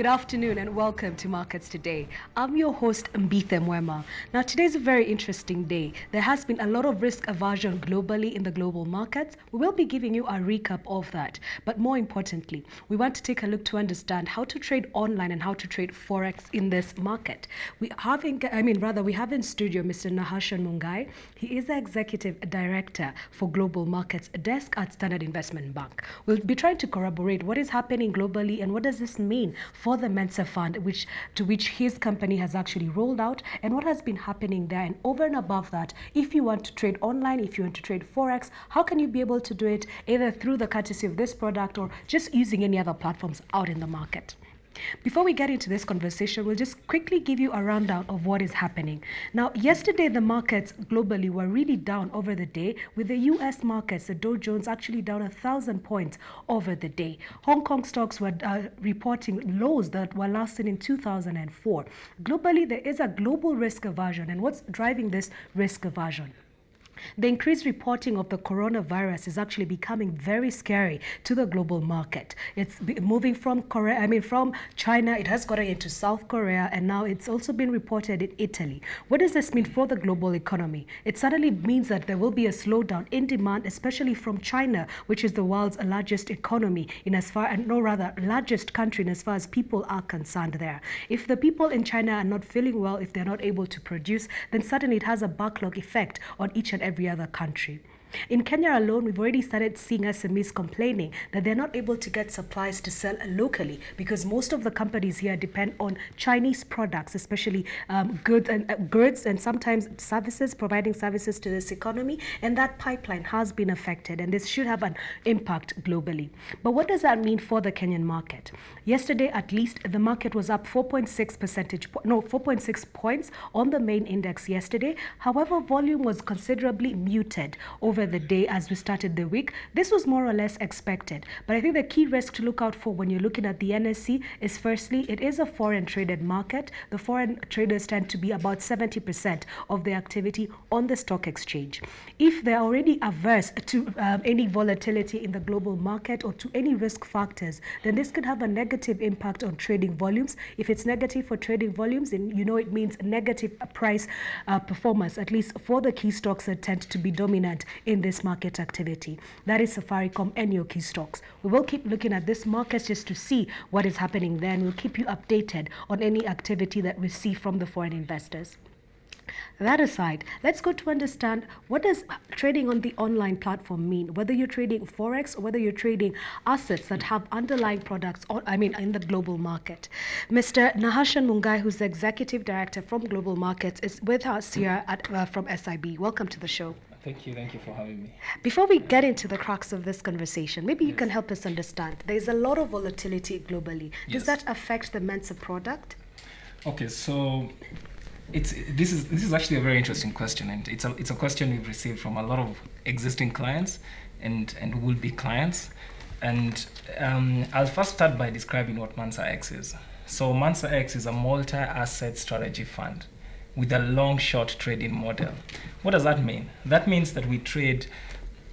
Good afternoon and welcome to Markets Today. I'm your host, Mbithe Mwema. Now, today's a very interesting day. There has been a lot of risk aversion globally in the global markets. We will be giving you a recap of that. But more importantly, we want to take a look to understand how to trade online and how to trade Forex in this market. We have in studio Mr. Nahashon Mungai. He is the Executive Director for Global Markets Desk at Standard Investment Bank. We'll be trying to corroborate what is happening globally and what does this mean for the Mensa Fund, to which his company has actually rolled out, and what has been happening there. And over and above that, if you want to trade online, if you want to trade Forex, how can you be able to do it either through the courtesy of this product or just using any other platforms out in the market? Before we get into this conversation, we'll just quickly give you a rundown of what is happening. Now, yesterday, the markets globally were really down over the day, with the U.S. markets, the Dow Jones, actually down 1,000 points over the day. Hong Kong stocks were reporting lows that were last seen in 2004. Globally, there is a global risk aversion. And what's driving this risk aversion? The increased reporting of the coronavirus is actually becoming very scary to the global market. It's moving from from China, it has gotten into South Korea, and now it's also been reported in Italy. What does this mean for the global economy? It suddenly means that there will be a slowdown in demand, especially from China, which is the world's largest economy largest country in as far as people are concerned there. If the people in China are not feeling well, if they're not able to produce, then suddenly it has a backlog effect on each and every other country. In Kenya alone, we've already started seeing SMEs complaining that they're not able to get supplies to sell locally because most of the companies here depend on Chinese products, especially goods and sometimes services, providing services to this economy, and that pipeline has been affected, and this should have an impact globally. But what does that mean for the Kenyan market? Yesterday, at least, the market was up 4.6 points on the main index yesterday. However, volume was considerably muted over the day as we started the week. This was more or less expected, but I think the key risk to look out for when you're looking at the NSE is, firstly, it is a foreign traded market. The foreign traders tend to be about 70% of the activity on the stock exchange. If they're already averse to any volatility in the global market or to any risk factors, then this could have a negative impact on trading volumes. If it's negative for trading volumes, then it means negative price performance, at least for the key stocks that tend to be dominant in this market activity. That is Safaricom and your key stocks. We will keep looking at this market just to see what is happening there, and we'll keep you updated on any activity that we see from the foreign investors. That aside, let's go to understand what does trading on the online platform mean, whether you're trading Forex or whether you're trading assets that have underlying products in the global market. Mr. Nahashon Mungai, who's the Executive Director from Global Markets, is with us here from SIB. Welcome to the show. Thank you for having me. Before we get into the crux of this conversation, maybe you can help us understand. There's a lot of volatility globally. Does that affect the Mensa product? Okay, so this is actually a very interesting question, and it's a question we've received from a lot of existing clients and will-be clients. And I'll first start by describing what Mensa X is. So Mensa X is a multi-asset strategy fund with a long-short trading model. What does that mean? That means that we trade,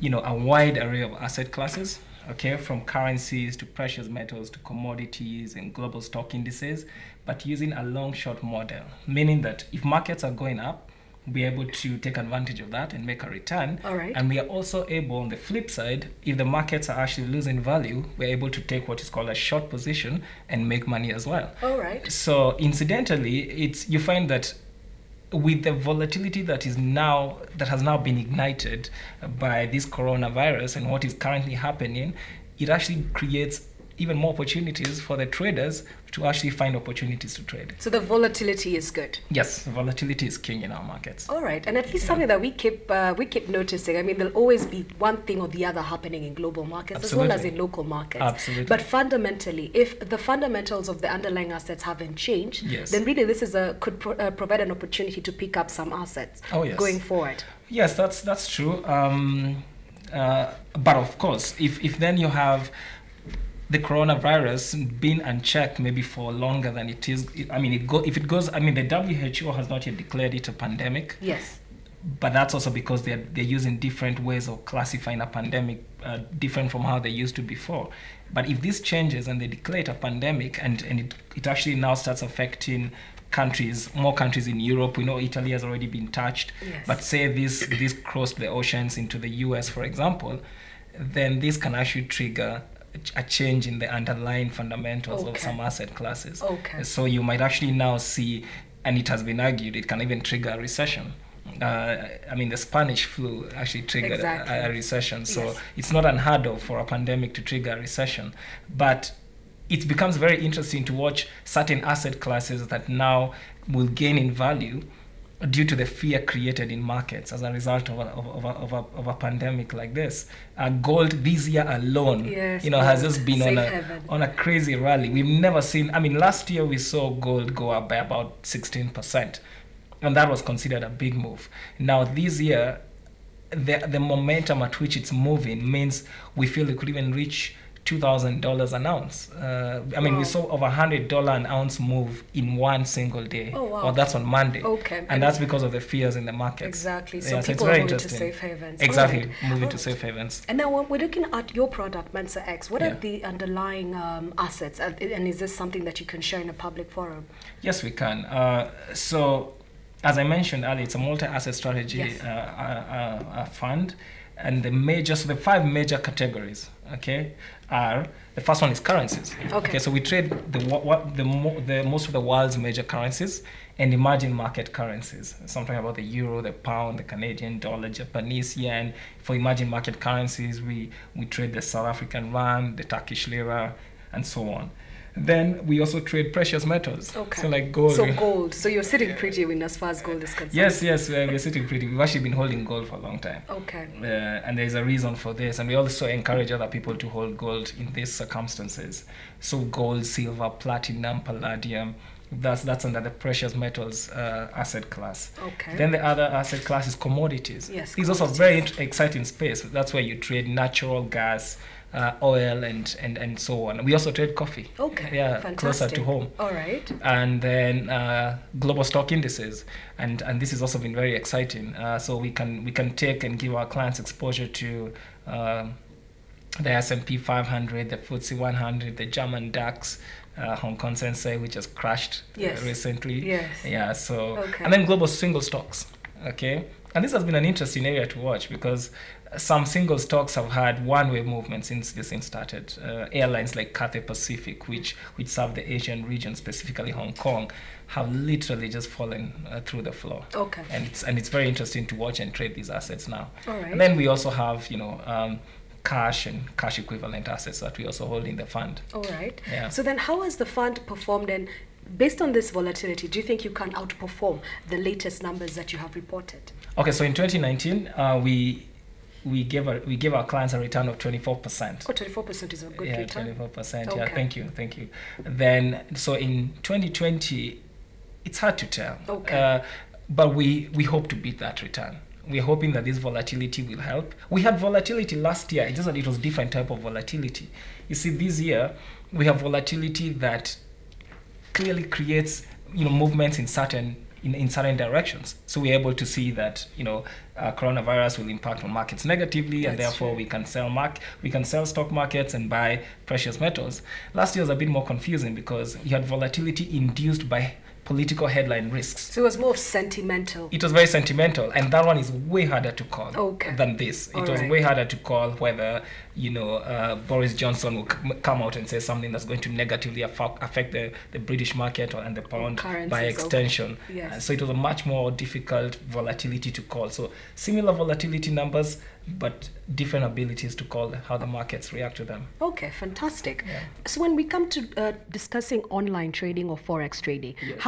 a wide array of asset classes, okay, from currencies to precious metals to commodities and global stock indices, but using a long-short model, meaning that if markets are going up, we're able to take advantage of that and make a return. All right. And we are also able, on the flip side, if the markets are actually losing value, we're able to take what is called a short position and make money as well. All right. So incidentally, you find that with the volatility that has now been ignited by this coronavirus and what is currently happening, it actually creates even more opportunities for the traders to actually find opportunities to trade. So the volatility is good. Yes, volatility is king in our markets. All right, and at least something that we keep noticing. I mean, there'll always be one thing or the other happening in global markets. Absolutely. As well as in local markets. Absolutely. But fundamentally, if the fundamentals of the underlying assets haven't changed, yes, then really this could provide an opportunity to pick up some assets going forward. Yes, that's true. But of course, if then you have the coronavirus being unchecked maybe for longer than it is, the WHO has not yet declared it a pandemic. Yes. But that's also because they're using different ways of classifying a pandemic, different from how they used to before. But if this changes and they declare it a pandemic, and it actually now starts affecting more countries in Europe. We know Italy has already been touched. Yes. But say this crossed the oceans into the US, for example, then this can actually trigger a change in the underlying fundamentals of some asset classes. So you might actually now see, and it has been argued, it can even trigger a recession. I mean, the Spanish flu actually triggered a recession. So it's not unheard of for a pandemic to trigger a recession. But it becomes very interesting to watch certain asset classes that now will gain in value due to the fear created in markets as a result of a pandemic like this. Gold this year alone, has just been on a crazy rally. We've never seen. I mean, last year we saw gold go up by about 16%, and that was considered a big move. Now this year, the momentum at which it's moving means we feel it could even reach $2,000 an ounce. I mean, we saw over $100 an ounce move in one single day. Oh, wow. Well, that's on Monday. Okay. And that's because of the fears in the markets. Exactly. So yeah, people are moving to safe havens. Exactly, moving to safe havens. And now when we're looking at your product, Mensa X, what are the underlying assets? And is this something that you can share in a public forum? Yes, we can. So, as I mentioned earlier, it's a multi-asset strategy fund. And the 5 major categories, are, the first one is currencies. Okay, so we trade the most of the world's major currencies and emerging market currencies. Something about the euro, the pound, the Canadian dollar, Japanese yen. For emerging market currencies, we trade the South African rand, the Turkish lira, and so on. Then we also trade precious metals. Okay. So like gold. So gold. So you're sitting pretty as far as gold is concerned. Yes, we're sitting pretty. We've actually been holding gold for a long time. Okay. And there's a reason for this. And we also encourage other people to hold gold in these circumstances. So gold, silver, platinum, palladium. That's under the precious metals asset class. Okay. Then the other asset class is commodities. Yes. It's also a very exciting space. That's where you trade natural gas, oil, and so on. We also trade coffee. Okay. Yeah, fantastic. Closer to home. All right. And then global stock indices, and this has also been very exciting. So we can take and give our clients exposure to the S&P 500, the FTSE 100, the German DAX, Hong Kong Sensei, which has crashed recently. Yes. Yeah. So and then global single stocks. Okay. And this has been an interesting area to watch because some single stocks have had one-way movement since this thing started. Airlines like Cathay Pacific, which serve the Asian region, specifically Hong Kong, have literally just fallen through the floor. Okay. And it's very interesting to watch and trade these assets now. All right. And then we also have cash and cash equivalent assets that we also hold in the fund. All right. Yeah. So then how has the fund performed, and based on this volatility, do you think you can outperform the latest numbers that you have reported? Okay, so in 2019, we gave our clients a return of 24%. Oh, 24% is a good return. 24%. Okay. Yeah, thank you. Then, so in 2020, it's hard to tell. Okay. But we hope to beat that return. We're hoping that this volatility will help. We had volatility last year. It's just that it was different type of volatility. You see, this year we have volatility that clearly creates movements in certain directions. So we're able to see that coronavirus will impact on markets negatively, and therefore we can sell stock markets and buy precious metals. Last year was a bit more confusing because you had volatility induced by political headline risks. So it was more sentimental. It was very sentimental, and that one is way harder to call than this. It was way harder to call whether Boris Johnson will come out and say something that's going to negatively affect the British market and the pound by extension. Yes. So it was a much more difficult volatility to call. So similar volatility numbers, but different abilities to call how the markets react to them. Okay, fantastic. Yeah. So when we come to discussing online trading or Forex trading, yes.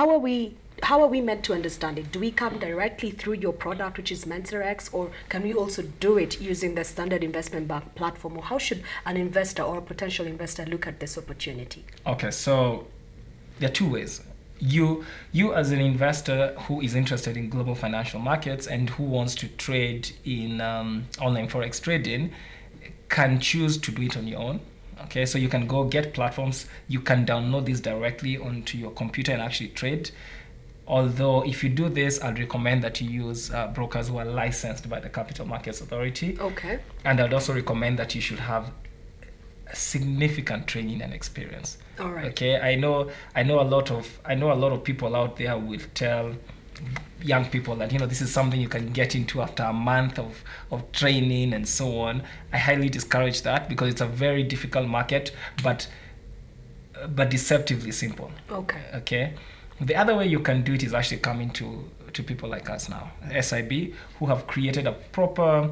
How are we meant to understand it? Do we come directly through your product, which is Mensa X, or can we also do it using the standard investment bank platform? Or how should an investor or a potential investor look at this opportunity? Okay, so there are two ways. You as an investor who is interested in global financial markets and who wants to trade in online Forex trading can choose to do it on your own. Okay, so you can go get platforms. You can download this directly onto your computer and actually trade. Although if you do this, I'd recommend that you use brokers who are licensed by the Capital Markets Authority. Okay. And I'd also recommend that you should have significant training and experience. All right. Okay, I know a lot of people out there will tell young people that this is something you can get into after a month of training and so on. I highly discourage that because it's a very difficult market, but deceptively simple. Okay. The other way you can do it is actually coming to people like us now, SIB, who have created a proper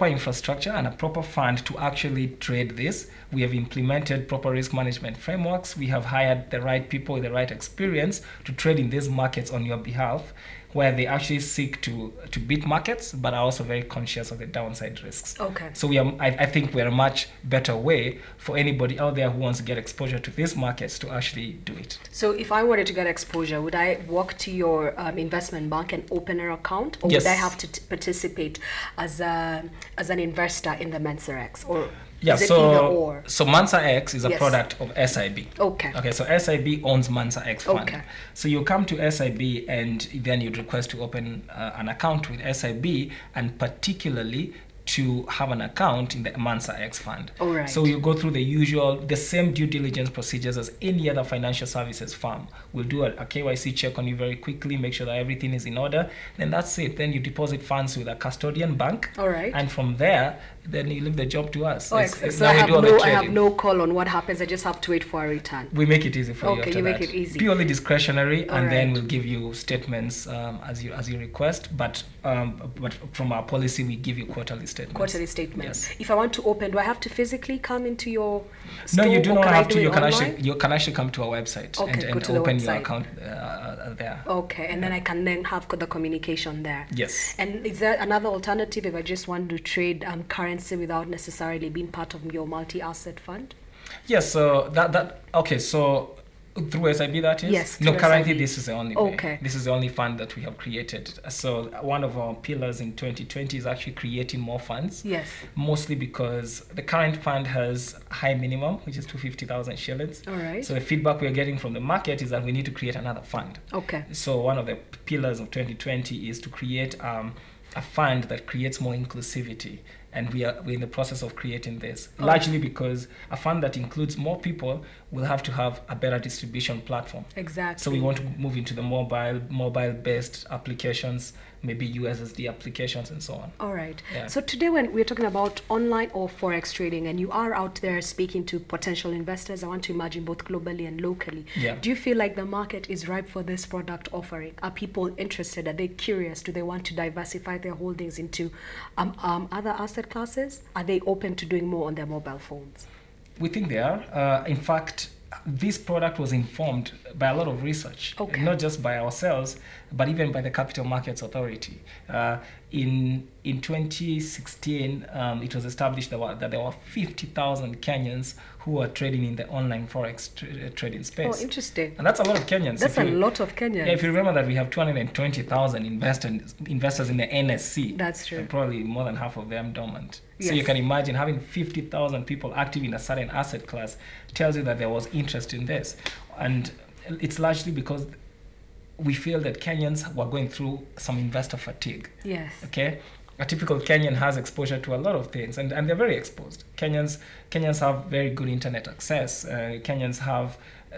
infrastructure and a proper fund to actually trade this. We have implemented proper risk management frameworks. We have hired the right people with the right experience to trade in these markets on your behalf, where they actually seek to beat markets, but are also very conscious of the downside risks. Okay. So I think we're a much better way for anybody out there who wants to get exposure to these markets to actually do it. So if I wanted to get exposure, would I walk to your investment bank and open an account, or Yes. would I have to participate as an investor in the Mensa X, or Yeah, is it either or? so Mensa X is a Yes. product of SIB. Okay. So SIB owns Mensa X Fund. Okay. So you come to SIB and then you'd request to open an account with SIB, and particularly to have an account in the Mensa X Fund. All right. So you go through the same due diligence procedures as any other financial services firm. We'll do a KYC check on you very quickly, make sure that everything is in order. Then that's it. Then you deposit funds with a custodian bank. All right. And from there, then you leave the job to us. Oh, It's- so now we do all the I trading. have no call on what happens. I just have to wait for a return. We make it easy for you. Okay, After you make that. it easy. Purely discretionary, All and then right. we'll give you statements as you request. But from our policy, we give you quarterly statements. Quarterly statements. Yes. If I want to open, do I have to physically come into your No, store, you do or not can I have do to. it You can online? actually come to our website Okay, go and to the open your website. account there. Okay, and then I can then have the communication there. Yes. And is there another alternative if I just want to trade currency without necessarily being part of your multi-asset fund? Yes. So okay. So through SIB, that is? Yes, No, through currently SIB. this is the only way. Okay. This is the only fund that we have created. So one of our pillars in 2020 is actually creating more funds. Yes. Mostly because the current fund has high minimum, which is 250,000 shillings. All right. So the feedback we're getting from the market is that we need to create another fund. Okay. So one of the pillars of 2020 is to create a fund that creates more inclusivity. And we're in the process of creating this, largely because a fund that includes more people will have to have a better distribution platform. Exactly. So we want to move into the mobile-based applications, maybe USSD applications and so on. All right. Yeah. So today when we're talking about online or Forex trading, and you are out there speaking to potential investors, I want to imagine both globally and locally. Yeah. Do you feel like the market is ripe for this product offering? Are people interested? Are they curious? Do they want to diversify their holdings into other asset classes? Are they open to doing more on their mobile phones? We think they are. In fact, this product was informed by a lot of research, Okay. not just by ourselves, but even by the Capital Markets Authority. In 2016, it was established that there were 50,000 Kenyans who were trading in the online Forex trading space. Oh, interesting. And that's a lot of Kenyans. That's a lot of Kenyans. Yeah, if you remember that we have 220,000 investors in the NSC. That's true. And probably more than half of them dormant. So Yes. you can imagine having 50,000 people active in a certain asset class tells you that there was interest in this. And it's largely because we feel that Kenyans were going through some investor fatigue. Yes. Okay? A typical Kenyan has exposure to a lot of things, and they're very exposed. Kenyans have very good internet access. Kenyans have,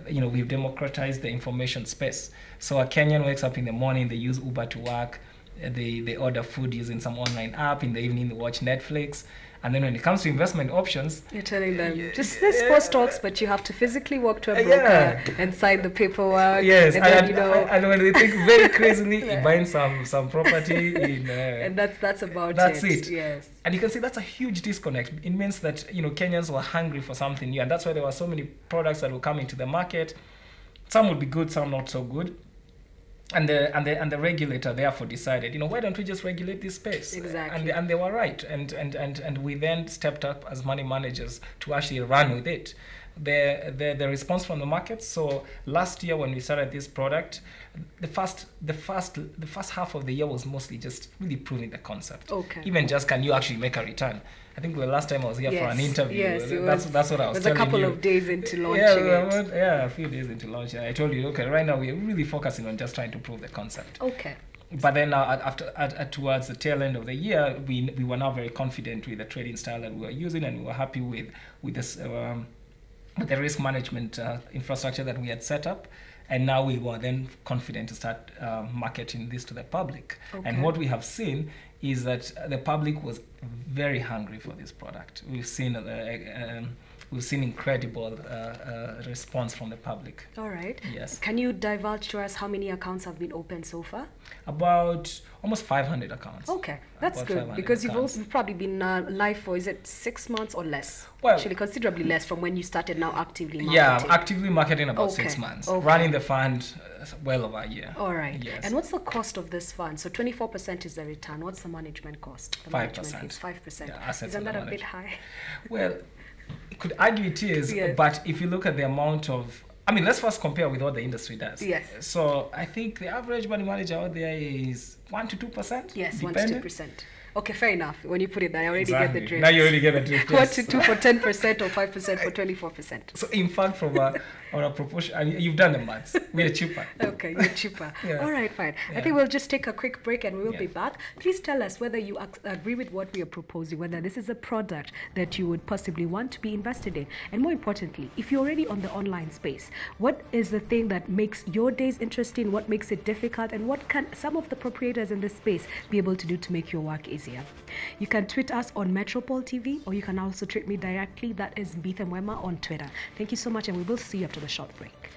we've democratized the information space. So a Kenyan wakes up in the morning, they use Uber to work, they order food using some online app, in the evening they watch Netflix. And then when it comes to investment options, You're telling them, just this for stocks, but you have to physically walk to a broker Yeah. and sign the paperwork. yes, and and, then, and when they think very crazily, Yeah. buying some property in... and that's about That's it. it. Yes. And you can see that's a huge disconnect. It means that Kenyans were hungry for something new, and that's why there were so many products that were coming to the market. Some would be good, some not so good. And the regulator therefore decided, why don't we just regulate this space? Exactly. And they were right. And we then stepped up as money managers to actually run with it. The response from the market. So last year when we started this product, the first half of the year was mostly just really proving the concept. Okay. Even just, can you actually make a return? I think the last time I was here for an interview, Yes, that's what I was telling you. a couple of days into launching it. Yeah, a few days into launch. I told you, okay, right now we're really focusing on just trying to prove the concept. Okay. But then towards the tail end of the year, we were now very confident with the trading style that we were using, and we were happy with this with the risk management infrastructure that we had set up. And now we were then confident to start marketing this to the public. Okay. And what we have seen is that the public was very hungry for this product. We've seen incredible response from the public. All right. Yes. Can you divulge to us how many accounts have been opened so far? About almost 500 accounts. Okay, that's good, because you've probably been live for, is it 6 months or less? Well, actually considerably less from when you started now actively marketing. Yeah, actively marketing about 6 months. Okay. Running the fund well over a year. All right. Yes. And what's the cost of this fund? So 24% is the return. What's the management cost? 5%. 5%. Yeah, isn't that a bit high? Well, you could argue it is, yes. But if you look at the amount of, I mean, let's first compare with what the industry does. Yes. So I think the average money manager out there is 1 to 2%. Yes, 1 to 2%. Okay, fair enough. When you put it there, I already get the drift. Now you already get the drift. 1 to 2 for 10% or 5% for 24%. So in fact, from a proportion, you've done the maths. We're cheaper. Okay, you're cheaper. Yeah. All right, fine. Yeah. I think we'll just take a quick break and we'll be back. Please tell us whether you agree with what we are proposing, whether this is a product that you would possibly want to be invested in. And more importantly, if you're already on the online space, what is the thing that makes your days interesting? What makes it difficult? And what can some of the proprietors in this space be able to do to make your work easier? You can tweet us on Metropole TV, or you can also tweet me directly. That is Mbithe Mwema on Twitter. Thank you so much, and we will see you after the short break.